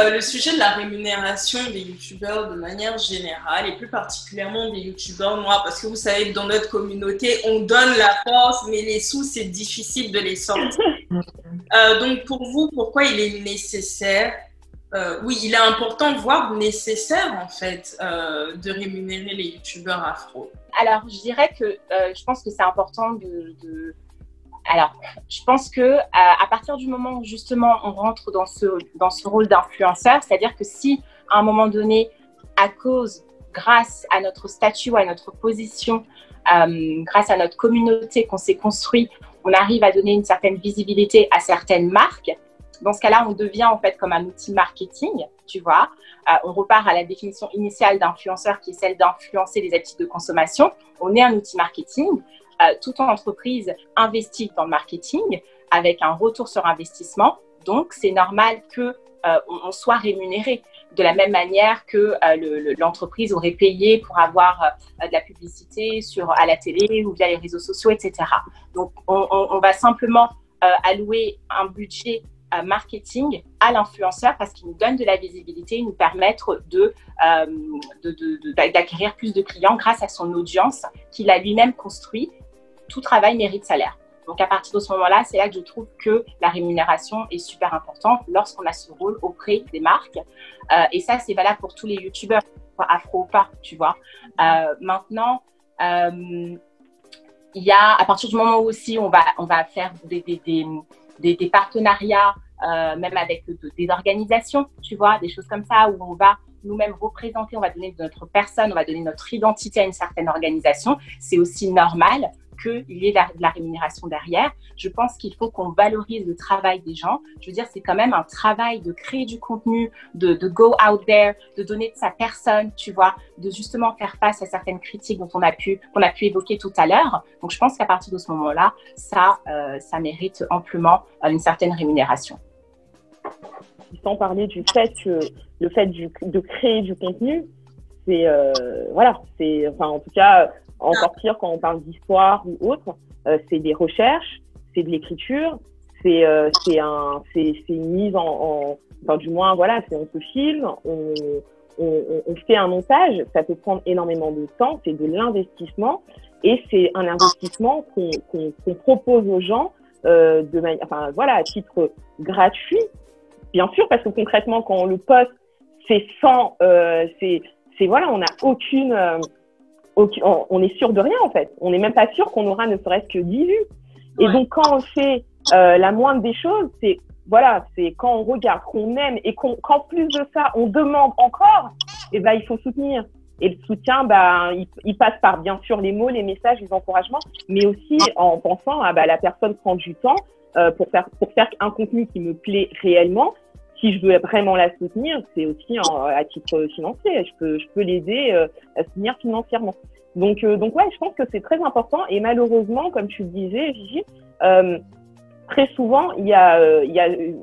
Le sujet de la rémunération des youtubeurs de manière générale et plus particulièrement des youtubeurs noirs, parce que vous savez que dans notre communauté, on donne la force, mais les sous, c'est difficile de les sortir. Donc pour vous, pourquoi il est nécessaire, oui, il est important, voire nécessaire en fait, de rémunérer les youtubeurs afro? Alors, je dirais que je pense que c'est important Alors, je pense que à partir du moment où justement on rentre dans ce rôle d'influenceur, c'est-à-dire que si à un moment donné, grâce à notre statut, à notre position, grâce à notre communauté qu'on s'est construit, on arrive à donner une certaine visibilité à certaines marques, dans ce cas-là, on devient en fait comme un outil marketing, tu vois. On repart à la définition initiale d'influenceur qui est celle d'influencer les habitudes de consommation. On est un outil marketing. Toute entreprise investit dans le marketing avec un retour sur investissement. Donc, c'est normal qu'on soit rémunéré de la même manière que l'entreprise aurait payé pour avoir de la publicité à la télé ou via les réseaux sociaux, etc. Donc, on va simplement allouer un budget marketing à l'influenceur parce qu'il nous donne de la visibilité, nous permettre d'acquérir plus de clients grâce à son audience qu'il a lui-même construit. Tout travail mérite salaire. Donc, à partir de ce moment-là, c'est là que je trouve que la rémunération est super importante lorsqu'on a ce rôle auprès des marques. Et ça, c'est valable pour tous les youtubeurs, afro ou pas, tu vois. Maintenant, il y a, à partir du moment où aussi on va faire des partenariats, même avec des organisations, tu vois, des choses comme ça, où on va nous-mêmes représenter, on va donner notre personne, on va donner notre identité à une certaine organisation. C'est aussi normal qu'il y ait de la rémunération derrière. Je pense qu'il faut qu'on valorise le travail des gens. Je veux dire, c'est quand même un travail de créer du contenu, de go out there, de donner de sa personne, tu vois, de justement faire face à certaines critiques qu'on a pu évoquer tout à l'heure. Donc, je pense qu'à partir de ce moment-là, ça mérite amplement une certaine rémunération. Sans parler du fait que le fait de créer du contenu, c'est enfin en tout cas encore pire quand on parle d'histoire ou autre, c'est des recherches, c'est de l'écriture, c'est une mise enfin du moins voilà, on se filme, on fait un montage, ça peut prendre énormément de temps, c'est de l'investissement et c'est un investissement qu'on propose aux gens de manière, enfin voilà, à titre gratuit. Bien sûr, parce que concrètement, quand on le poste, c'est sans, voilà, on n'a on est sûr de rien en fait. On n'est même pas sûr qu'on aura ne serait-ce que 10 vues. Et donc, quand on fait la moindre des choses, c'est quand on regarde, qu'on aime et qu'en plus de ça, on demande encore, et ben il faut soutenir. Et le soutien, il passe par bien sûr les mots, les messages, les encouragements, mais aussi en pensant à la personne prend du temps pour faire un contenu qui me plaît réellement. Si je veux vraiment la soutenir, c'est aussi à titre financier. Je peux l'aider à soutenir financièrement. Donc ouais, je pense que c'est très important. Et malheureusement, comme tu le disais, Gigi, très souvent, il y a,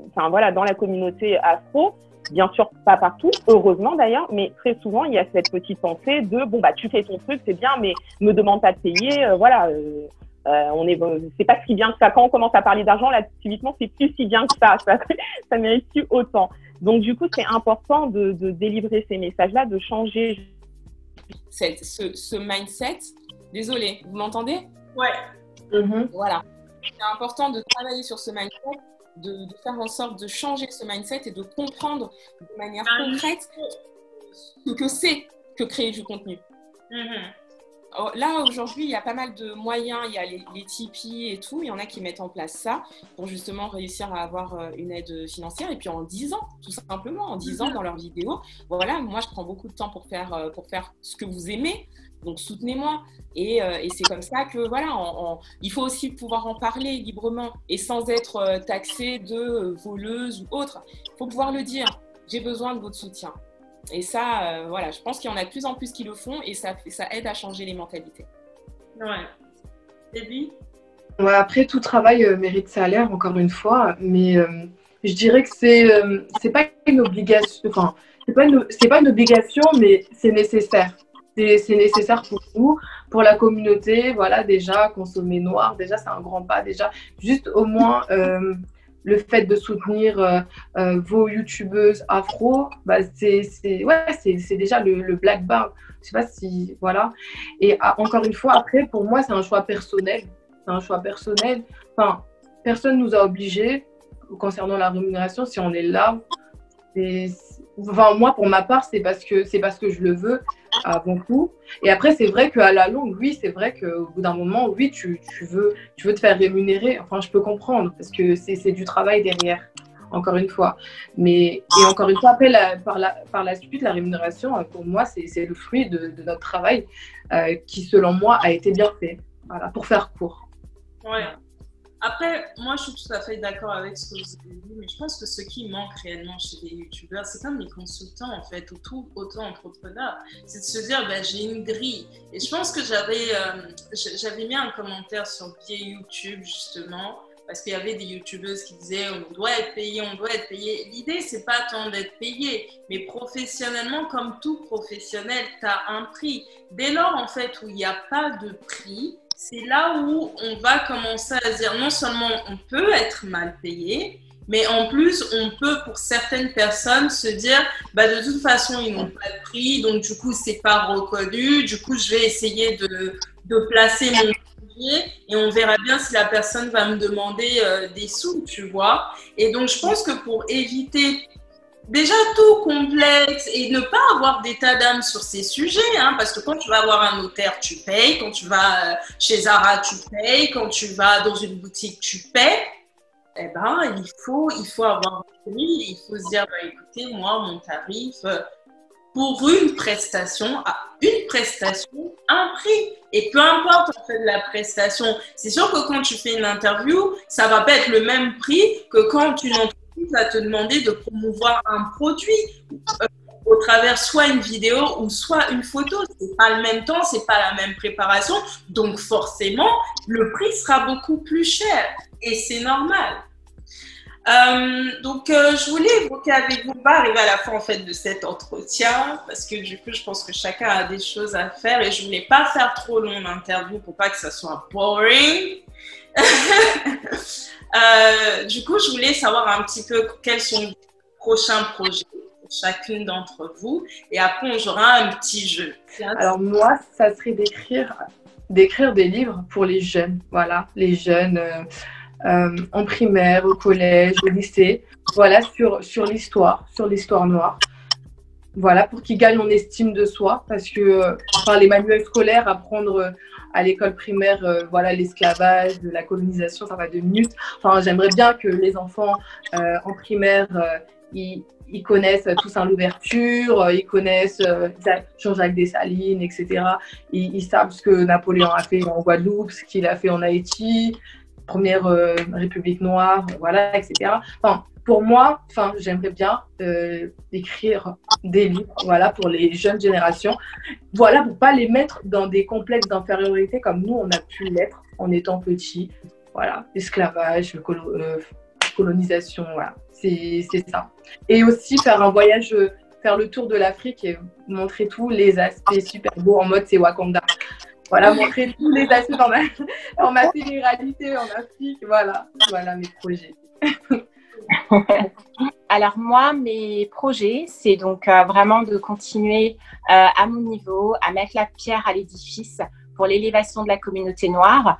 enfin voilà, dans la communauté afro, bien sûr pas partout, heureusement d'ailleurs, mais très souvent il y a cette petite pensée de tu fais ton truc, c'est bien, mais me demande pas de payer, c'est pas si bien que ça. Quand on commence à parler d'argent, là, subitement, c'est plus si bien que ça mérite plus autant. Donc, du coup, c'est important de délivrer ces messages-là, de changer. Ce mindset, désolée, vous m'entendez? Ouais. Voilà. C'est important de travailler sur ce mindset, de faire en sorte de changer ce mindset et de comprendre de manière concrète ce que c'est que créer du contenu. Là, aujourd'hui, il y a pas mal de moyens, il y a les Tipeee et tout, il y en a qui mettent en place ça pour justement réussir à avoir une aide financière. Et puis en 10 ans, tout simplement, en 10 ans dans leurs vidéos, voilà, moi je prends beaucoup de temps pour faire ce que vous aimez, donc soutenez-moi. Et c'est comme ça que voilà, il faut aussi pouvoir en parler librement et sans être taxé de voleuse ou autre. Il faut pouvoir le dire, j'ai besoin de votre soutien. Et ça, voilà, je pense qu'il y en a de plus en plus qui le font et ça aide à changer les mentalités. Ouais. Debbie? Ouais, après, tout travail mérite salaire, encore une fois, mais je dirais que c'est pas une obligation, enfin, c'est pas une obligation, mais c'est nécessaire. c'est nécessaire pour nous, pour la communauté. Voilà, déjà, consommer noir, déjà, c'est un grand pas. Déjà, juste au moins, le fait de soutenir vos youtubeuses afro, bah, c'est déjà le black bar. Je sais pas si, voilà. Et encore une fois, après, pour moi, c'est un choix personnel. C'est un choix personnel. Enfin, personne nous a obligés concernant la rémunération. Si on est là, enfin, moi, pour ma part, c'est parce que je le veux avant tout. Et après, c'est vrai qu'à la longue, oui, c'est vrai qu'au bout d'un moment, oui, tu veux te faire rémunérer. Enfin, je peux comprendre parce que c'est du travail derrière, encore une fois. Et encore une fois, après, par la suite, la rémunération, pour moi, c'est le fruit de notre travail qui, selon moi, a été bien fait. Voilà, pour faire court. Ouais. Après, moi, je suis tout à fait d'accord avec ce que vous avez dit, mais je pense que ce qui manque réellement chez les youtubeurs, c'est comme les consultants, en fait, ou tout auto-entrepreneur, c'est de se dire, ben, j'ai une grille. Et je pense que j'avais mis un commentaire sur le pied YouTube, justement, parce qu'il y avait des youtubeuses qui disaient, on doit être payé, on doit être payé. L'idée, c'est pas tant d'être payé, mais professionnellement, comme tout professionnel, tu as un prix. Dès lors, en fait, où il n'y a pas de prix, c'est là où on va commencer à dire non seulement on peut être mal payé, mais en plus on peut pour certaines personnes se dire bah, de toute façon ils n'ont pas de prix, donc du coup c'est pas reconnu, du coup je vais essayer de placer mon budget et on verra bien si la personne va me demander des sous, tu vois. Et donc je pense que pour éviter déjà tout complexe et ne pas avoir d'état d'âme sur ces sujets, hein, parce que quand tu vas voir un notaire, tu payes, quand tu vas chez Zara, tu payes, quand tu vas dans une boutique, tu payes. Eh ben, il faut avoir un prix, il faut se dire, bah, écoutez, moi, mon tarif pour une prestation, un prix. Et peu importe en fait la prestation, c'est sûr que quand tu fais une interview, ça va pas être le même prix que quand une entreprise va te demander de promouvoir un produit au travers soit une vidéo ou soit une photo. C'est pas le même temps, c'est pas la même préparation, donc forcément le prix sera beaucoup plus cher et c'est normal. Donc je voulais évoquer avec vous, on va arriver à la fin en fait de cet entretien parce que du coup je pense que chacun a des choses à faire et je voulais pas faire trop long l'interview pour pas que ça soit boring. Du coup, je voulais savoir un petit peu quels sont les prochains projets pour chacune d'entre vous. Et après, on jouera un petit jeu. Alors moi, ça serait d'écrire des livres pour les jeunes. Voilà, les jeunes en primaire, au collège, au lycée. Voilà, sur l'histoire noire. Voilà, pour qu'ils gagnent en estime de soi. Parce que les manuels scolaires, apprendre à l'école primaire, voilà, l'esclavage, la colonisation, ça va 2 minutes. Enfin, j'aimerais bien que les enfants en primaire, ils connaissent Toussaint Louverture, ils connaissent Jean-Jacques Dessalines, etc. Ils savent ce que Napoléon a fait en Guadeloupe, ce qu'il a fait en Haïti, première République noire, voilà, etc. Enfin, pour moi, j'aimerais bien écrire des livres, voilà, pour les jeunes générations, voilà, pour pas les mettre dans des complexes d'infériorité comme nous on a pu l'être en étant petits, voilà, esclavage, colonisation, voilà, c'est ça. Et aussi faire un voyage, faire le tour de l'Afrique et montrer tous les aspects super beaux en mode c'est Wakanda. Voilà, montrer tous les aspects dans ma télé-réalité en Afrique, voilà mes projets. Alors moi, mes projets, c'est donc vraiment de continuer à mon niveau, à mettre la pierre à l'édifice pour l'élévation de la communauté noire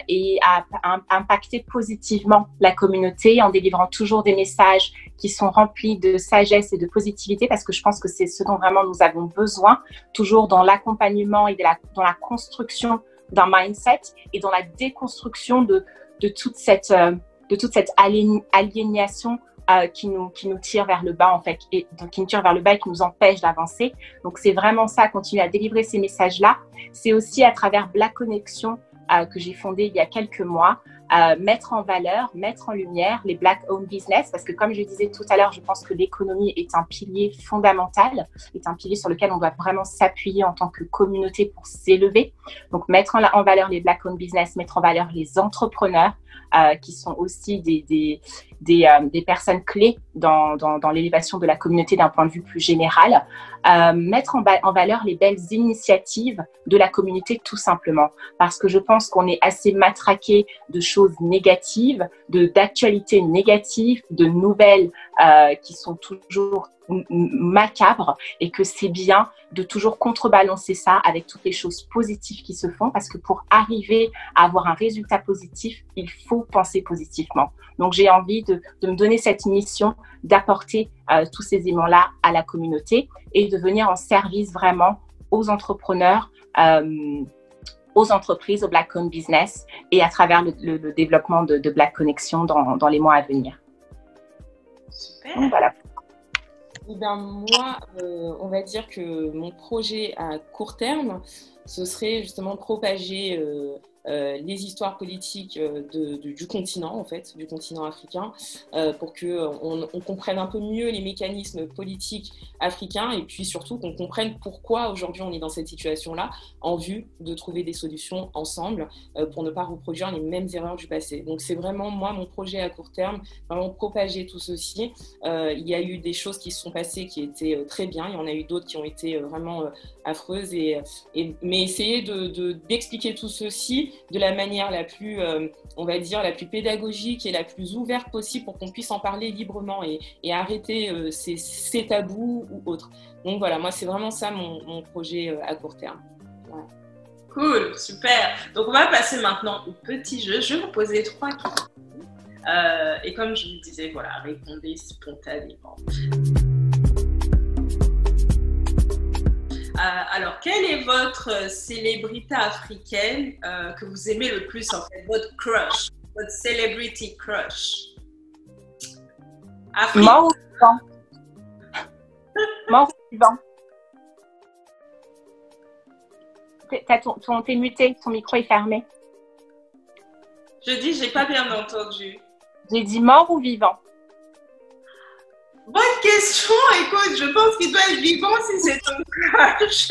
et à impacter positivement la communauté en délivrant toujours des messages qui sont remplis de sagesse et de positivité parce que je pense que c'est ce dont vraiment nous avons besoin, toujours dans l'accompagnement et dans la construction d'un mindset et dans la déconstruction de toute cette aliénation qui nous tire vers le bas en fait, et donc qui nous tire vers le bas et qui nous empêche d'avancer. Donc c'est vraiment ça, continuer à délivrer ces messages-là. C'est aussi à travers Black Connection que j'ai fondé il y a quelques mois, mettre en valeur, mettre en lumière les Black-owned business, parce que comme je disais tout à l'heure, je pense que l'économie est un pilier fondamental, est un pilier sur lequel on doit vraiment s'appuyer en tant que communauté pour s'élever. Donc, mettre en valeur les Black-owned business, mettre en valeur les entrepreneurs, qui sont aussi des personnes clés dans l'élévation de la communauté d'un point de vue plus général. Mettre en valeur les belles initiatives de la communauté tout simplement, parce que je pense qu'on est assez matraqué de choses négatives, d'actualités négatives, de nouvelles qui sont toujours macabres, et que c'est bien de toujours contrebalancer ça avec toutes les choses positives qui se font, parce que pour arriver à avoir un résultat positif, il faut penser positivement. Donc j'ai envie de me donner cette mission d'apporter tous ces éléments-là à la communauté et de venir en service vraiment aux entrepreneurs, aux entreprises, au Black-owned business, et à travers le développement de Black Connection dans les mois à venir. Super. Donc, voilà. Eh bien, moi, on va dire que mon projet à court terme, ce serait justement de propager les histoires politiques du continent, en fait, du continent africain, pour qu'on comprenne un peu mieux les mécanismes politiques africains, et puis surtout qu'on comprenne pourquoi aujourd'hui on est dans cette situation-là, en vue de trouver des solutions ensemble pour ne pas reproduire les mêmes erreurs du passé. Donc c'est vraiment, moi, mon projet à court terme, vraiment propager tout ceci. Il y a eu des choses qui se sont passées qui étaient très bien, il y en a eu d'autres qui ont été vraiment affreuses, mais essayer d'expliquer tout ceci de la manière la plus, on va dire, la plus pédagogique et la plus ouverte possible, pour qu'on puisse en parler librement et arrêter ces tabous ou autres. Donc voilà, moi c'est vraiment ça mon projet à court terme. Voilà. Cool, super. Donc on va passer maintenant au petit jeu. Je vais vous poser 3 questions. Et comme je vous disais, voilà, répondez spontanément. Alors, quelle est votre célébrité africaine que vous aimez le plus, en fait, votre crush, votre celebrity crush? Mort ou vivant? Mort ou vivant? T'es muté, ton micro est fermé. Je dis, j'ai pas bien entendu. J'ai dit mort ou vivant? Bonne question. Écoute, je pense qu'il doit être vivant si c'est ton crush.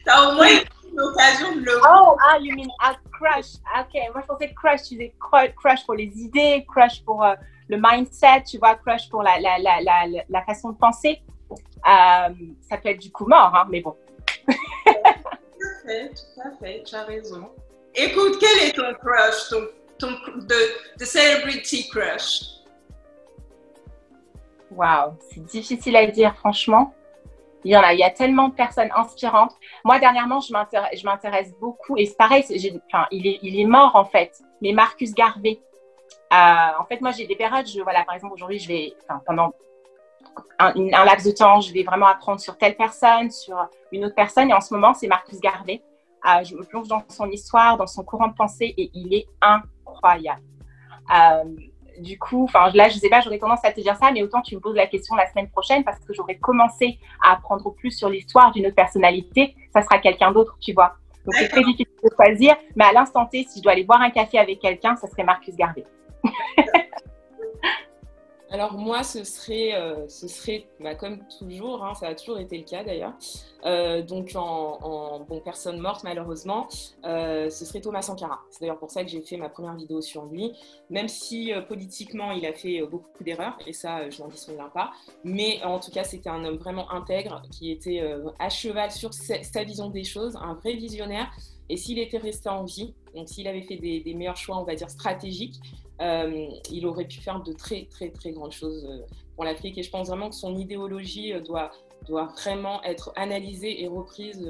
T'as au moins eu l'occasion de le voir. Oh, you mean a crush. Ok, moi je pensais crush, tu disais crush pour les idées, crush pour le mindset, tu vois, crush pour la façon de penser. Ça peut être du coup mort, hein, mais bon. Tout à fait, tu as raison. Écoute, quel est ton crush, ton celebrity crush? Waouh, c'est difficile à dire, franchement. Il y a tellement de personnes inspirantes. Moi, dernièrement, je m'intéresse beaucoup, et c'est pareil, il est mort en fait, mais Marcus Garvey. En fait, moi, j'ai des périodes, voilà, par exemple, aujourd'hui, pendant un laps de temps, je vais vraiment apprendre sur telle personne, sur une autre personne, et en ce moment, c'est Marcus Garvey. Je me plonge dans son histoire, dans son courant de pensée, et il est incroyable. Du coup, là, je sais pas, j'aurais tendance à te dire ça, mais autant tu me poses la question la semaine prochaine, parce que j'aurais commencé à apprendre plus sur l'histoire d'une autre personnalité, ça sera quelqu'un d'autre, tu vois. Donc, c'est très difficile de choisir, mais à l'instant T, si je dois aller boire un café avec quelqu'un, ça serait Marcus Garvey. Alors moi, ce serait comme toujours, hein, ça a toujours été le cas d'ailleurs, donc en personne morte malheureusement, ce serait Thomas Sankara. C'est d'ailleurs pour ça que j'ai fait ma première vidéo sur lui, même si politiquement il a fait beaucoup d'erreurs, et ça je n'en disconviens pas, mais en tout cas c'était un homme vraiment intègre, qui était à cheval sur sa vision des choses, un vrai visionnaire. Et s'il était resté en vie, donc s'il avait fait des meilleurs choix, on va dire stratégiques, il aurait pu faire de très très très grandes choses pour l'Afrique. Et je pense vraiment que son idéologie doit vraiment être analysée et reprise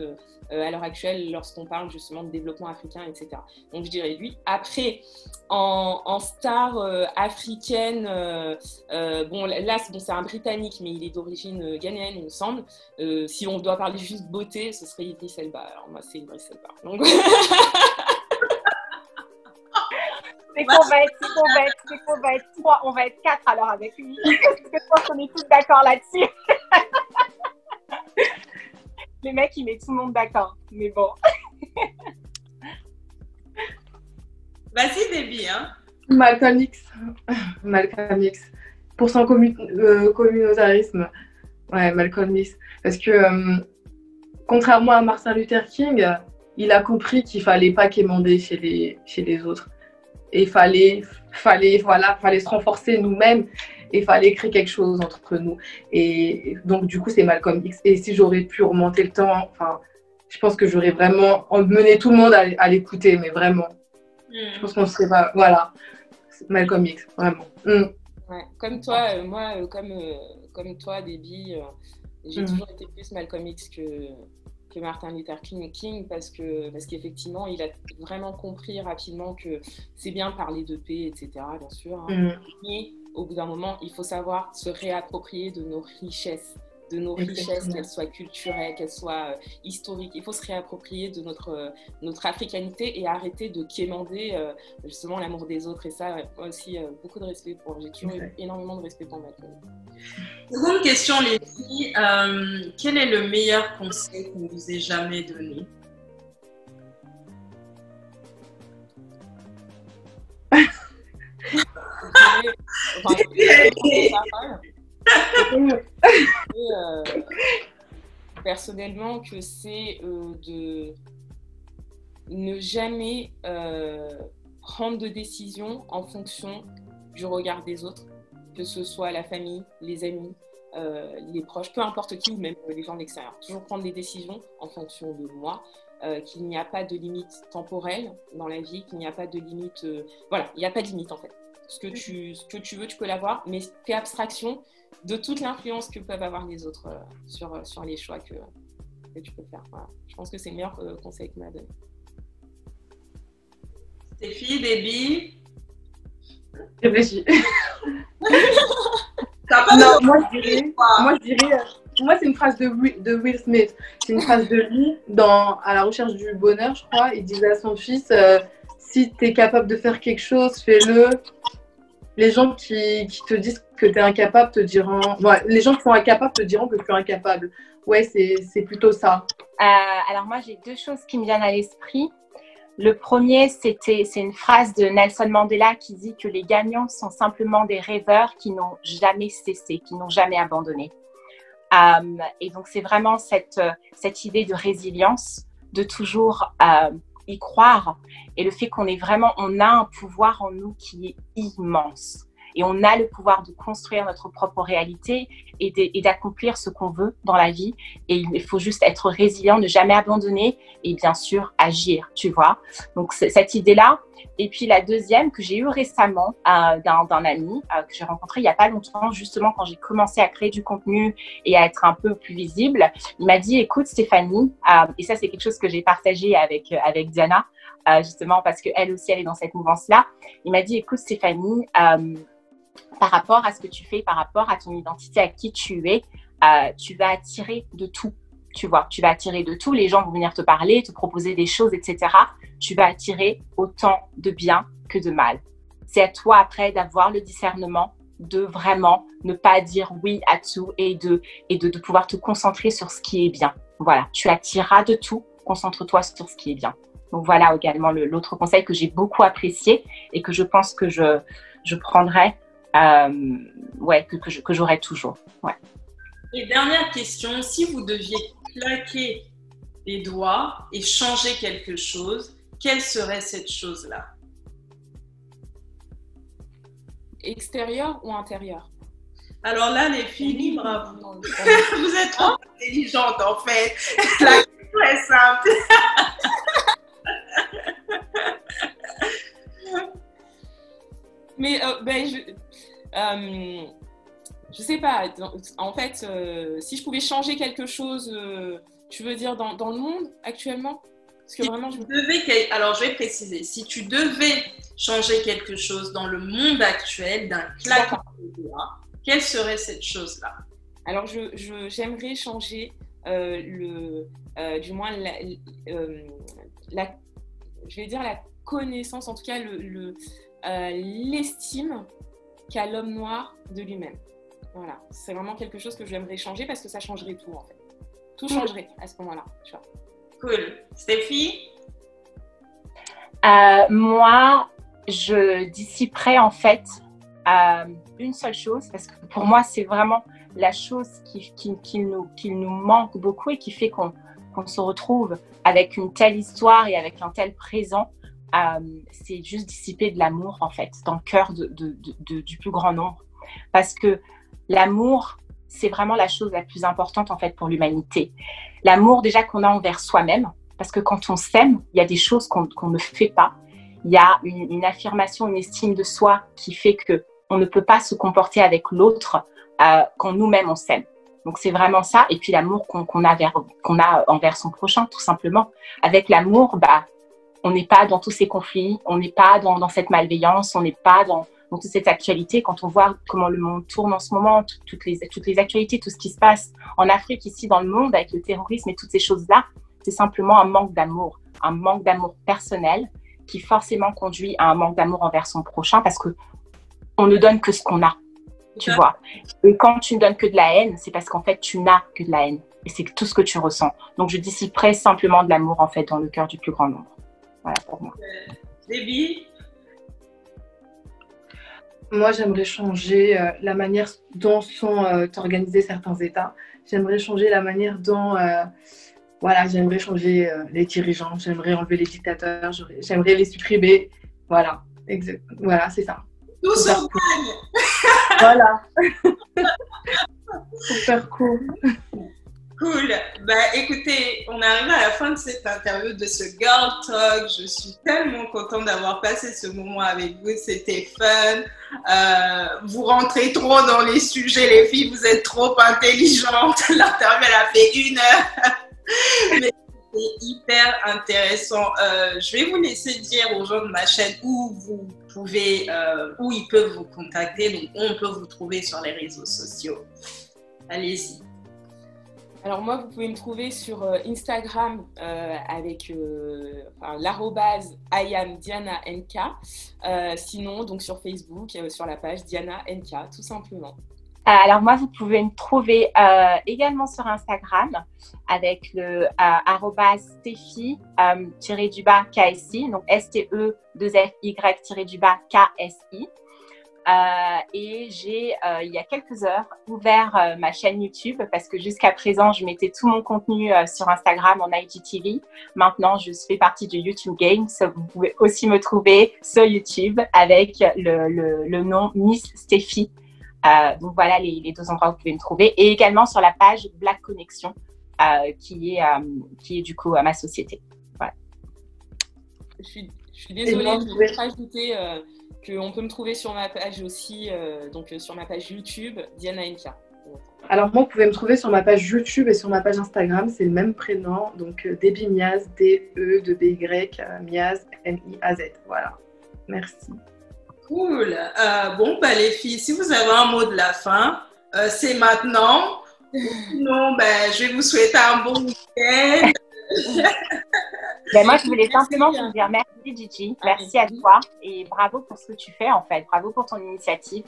à l'heure actuelle lorsqu'on parle justement de développement africain, etc. Donc je dirais lui. Après, en star africaine, là c'est un Britannique, mais il est d'origine ghanéenne, il me semble. Si on doit parler juste beauté, ce serait Idriss Elba. Alors moi c'est Idriss Elba. Donc... C'est qu'on va être 3, on va être 4 alors avec lui. Parce que je pense qu'on est tous d'accord là-dessus. Le mec, il met tout le monde d'accord. Mais bon. Vas-y, Déby, hein. Malcolm X. Malcolm X. Pour son communautarisme. Ouais, Malcolm X. Parce que, contrairement à Martin Luther King, il a compris qu'il fallait pas quémander chez les autres. Et il fallait se renforcer nous-mêmes et il fallait créer quelque chose entre nous. Et donc, du coup, c'est Malcolm X. Et si j'aurais pu remonter le temps, enfin, je pense que j'aurais vraiment emmené tout le monde à l'écouter, mais vraiment. Je pense qu'on serait pas... Voilà. Malcolm X, vraiment. Ouais. Comme toi, moi, comme toi, Déby, j'ai toujours été plus Malcolm X que Martin Luther King parce qu'effectivement, il a vraiment compris rapidement que c'est bien de parler de paix, etc., bien sûr. Hein. Mais au bout d'un moment, il faut savoir se réapproprier de nos richesses, qu'elles soient culturelles, qu'elles soient historiques. Il faut se réapproprier de notre africanité et arrêter de quémander justement l'amour des autres. Et ça, moi aussi, beaucoup de respect j'ai toujours eu énormément de respect pour Malcolm. Seconde question, les filles. Quel est le meilleur conseil qu'on vous ait jamais donné? Personnellement, que c'est de ne jamais prendre de décision en fonction du regard des autres, que ce soit la famille, les amis, les proches, peu importe qui, ou même les gens de l'extérieur. Toujours prendre des décisions en fonction de moi, qu'il n'y a pas de limite temporelle dans la vie, qu'il n'y a pas de limite... voilà, il n'y a pas de limite en fait. Ce que tu veux, tu peux l'avoir, mais fais abstraction de toute l'influence que peuvent avoir les autres sur les choix que tu peux faire. Voilà. Je pense que c'est le meilleur conseil qu'il m'a donné. Stéphie, Déby? Réfléchis. Non, moi je dirais, c'est une phrase de Will Smith. C'est une phrase de lui À la recherche du bonheur, je crois. Il disait à son fils, si tu es capable de faire quelque chose, fais-le. Les gens qui te disent que tu es incapable te diront... Ouais, les gens qui sont incapables te diront que tu es incapable. Ouais, c'est plutôt ça. Alors moi, j'ai deux choses qui me viennent à l'esprit. Le premier, c'est une phrase de Nelson Mandela qui dit que les gagnants sont simplement des rêveurs qui n'ont jamais cessé, qui n'ont jamais abandonné. Et donc, c'est vraiment cette idée de résilience, de toujours y croire, et le fait on a un pouvoir en nous qui est immense. Et on a le pouvoir de construire notre propre réalité et d'accomplir ce qu'on veut dans la vie. Et il faut juste être résilient, ne jamais abandonner et bien sûr agir, tu vois. Donc, cette idée-là. Et puis, la deuxième que j'ai eue récemment d'un ami que j'ai rencontré il n'y a pas longtemps, justement quand j'ai commencé à créer du contenu et à être un peu plus visible, il m'a dit, écoute Stéphanie, et ça c'est quelque chose que j'ai partagé avec Diana, justement parce qu'elle aussi elle est dans cette mouvance-là. Il m'a dit, écoute Stéphanie, par rapport à ce que tu fais, par rapport à ton identité, à qui tu es, tu vas attirer de tout. Tu vois, tu vas attirer de tout. Les gens vont venir te parler, te proposer des choses, etc. Tu vas attirer autant de bien que de mal. C'est à toi après d'avoir le discernement de vraiment ne pas dire oui à tout et de pouvoir te concentrer sur ce qui est bien. Voilà, tu attireras de tout. Concentre-toi sur ce qui est bien. Donc voilà également l'autre conseil que j'ai beaucoup apprécié et que je pense que je prendrai. Que j'aurai toujours. Ouais. Et dernière question, si vous deviez claquer les doigts et changer quelque chose, quelle serait cette chose-là? Extérieur ou intérieur? Alors là, les filles, libre à vous. Vous êtes trop intelligentes en fait. La question est simple. Mais je sais pas. En fait, si je pouvais changer quelque chose, tu veux dire dans le monde actuellement? Parce que vraiment, alors, je vais préciser. Si tu devais changer quelque chose dans le monde actuel d'un claquement de doigts, quelle serait cette chose-là? Alors, j'aimerais changer du moins je vais dire la connaissance, en tout cas l'estime qu'a l'homme noir de lui-même. Voilà, c'est vraiment quelque chose que j'aimerais changer parce que ça changerait tout en fait. Tout changerait à ce moment-là, tu vois. Cool. Stéphie? Moi, je dissiperais en fait une seule chose, parce que pour moi, c'est vraiment la chose qui nous manque beaucoup et qui fait qu'on se retrouve avec une telle histoire et avec un tel présent. C'est juste dissiper de l'amour, en fait, dans le cœur du plus grand nombre. Parce que l'amour, c'est vraiment la chose la plus importante, en fait, pour l'humanité. L'amour, déjà, qu'on a envers soi-même, parce que quand on s'aime, il y a des choses qu'on ne fait pas. Il y a une affirmation, une estime de soi qui fait qu'on ne peut pas se comporter avec l'autre quand nous-mêmes on s'aime. Donc, c'est vraiment ça. Et puis, l'amour qu'on a envers son prochain, tout simplement. Avec l'amour, on n'est pas dans tous ces conflits, on n'est pas dans cette malveillance, on n'est pas dans toute cette actualité. Quand on voit comment le monde tourne en ce moment, toutes les actualités, tout ce qui se passe en Afrique, ici dans le monde, avec le terrorisme et toutes ces choses-là, c'est simplement un manque d'amour personnel qui forcément conduit à un manque d'amour envers son prochain parce qu'on ne donne que ce qu'on a, tu vois. Et quand tu ne donnes que de la haine, c'est parce qu'en fait, tu n'as que de la haine. Et c'est tout ce que tu ressens. Donc, je dissiperai simplement de l'amour, en fait, dans le cœur du plus grand nombre. Voilà pour moi. Déby? Moi, j'aimerais changer la manière dont sont organisés certains États. J'aimerais changer la manière dont... j'aimerais changer les dirigeants. J'aimerais enlever les dictateurs. J'aimerais les supprimer. Voilà. Voilà, c'est ça. Tout se gagne. Voilà. Pour faire court. Cool. Écoutez, on arrive à la fin de cette interview de ce Girl Talk. Je suis tellement contente d'avoir passé ce moment avec vous. C'était fun. Vous rentrez trop dans les sujets, les filles. Vous êtes trop intelligentes. L'interview, elle a fait 1 heure. Mais c'est hyper intéressant. Je vais vous laisser dire aux gens de ma chaîne où ils peuvent vous contacter. Donc, on peut vous trouver sur les réseaux sociaux. Allez-y. Alors moi, vous pouvez me trouver sur Instagram avec l'arrobase @IamDianaNK. Sinon, donc sur Facebook, sur la page Diana NK, tout simplement. Alors moi, vous pouvez me trouver également sur Instagram avec le @Stefy_KSI, donc STE2FY_KSI. Et j'ai, il y a quelques heures, ouvert ma chaîne YouTube parce que jusqu'à présent, je mettais tout mon contenu sur Instagram en IGTV. Maintenant, je fais partie du YouTube Game. Vous pouvez aussi me trouver sur YouTube avec le nom Miss Stefy. Donc voilà les 2 endroits où vous pouvez me trouver. Et également sur la page Black Connection qui est du coup ma société. Voilà. Je suis désolée, je vais rajouter qu'on peut me trouver sur ma page aussi, donc sur ma page YouTube, Diana NK. Alors moi, vous pouvez me trouver sur ma page YouTube et sur ma page Instagram, c'est le même prénom, donc Déby Miaz, D-E-B-Y, Miaz, M-I-A-Z. Voilà, merci. Cool. Les filles, si vous avez un mot de la fin, c'est maintenant. Sinon, je vais vous souhaiter un bon week-end. Moi, je voulais simplement vous dire merci Gigi, merci à toi et bravo pour ce que tu fais en fait, bravo pour ton initiative,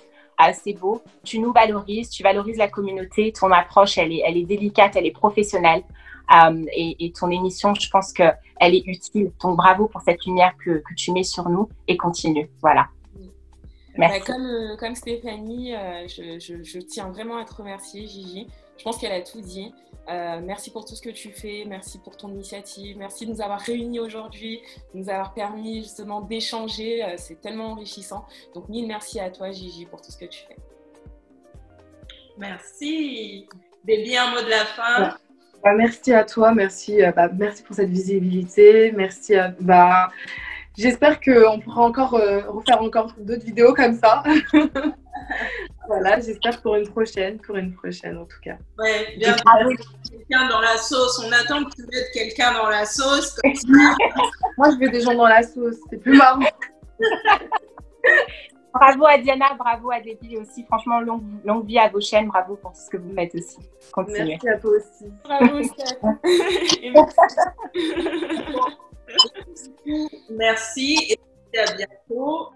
c'est beau, tu nous valorises, tu valorises la communauté, ton approche elle est délicate, elle est professionnelle et ton émission je pense qu'elle est utile, donc bravo pour cette lumière que tu mets sur nous et continue, voilà. Merci. Comme Stéphanie, je tiens vraiment à te remercier Gigi, je pense qu'elle a tout dit. Merci pour tout ce que tu fais, merci pour ton initiative, merci de nous avoir réunis aujourd'hui, de nous avoir permis justement d'échanger, c'est tellement enrichissant. Donc mille merci à toi Gigi pour tout ce que tu fais. Merci. Déby, un mot de la fin. Merci à toi, merci pour cette visibilité, merci j'espère qu'on pourra encore refaire encore d'autres vidéos comme ça. Voilà, j'espère pour une prochaine en tout cas. Ouais, bien quelqu'un dans la sauce. On attend que tu mettes quelqu'un dans la sauce. Comme ça. Moi, je veux des gens dans la sauce. C'est plus marrant. Bravo à Diana, bravo à Déby aussi. Franchement, longue vie à vos chaînes. Bravo pour tout ce que vous faites aussi. Continuez. Merci à toi aussi. Bravo, Steph. Merci et à bientôt.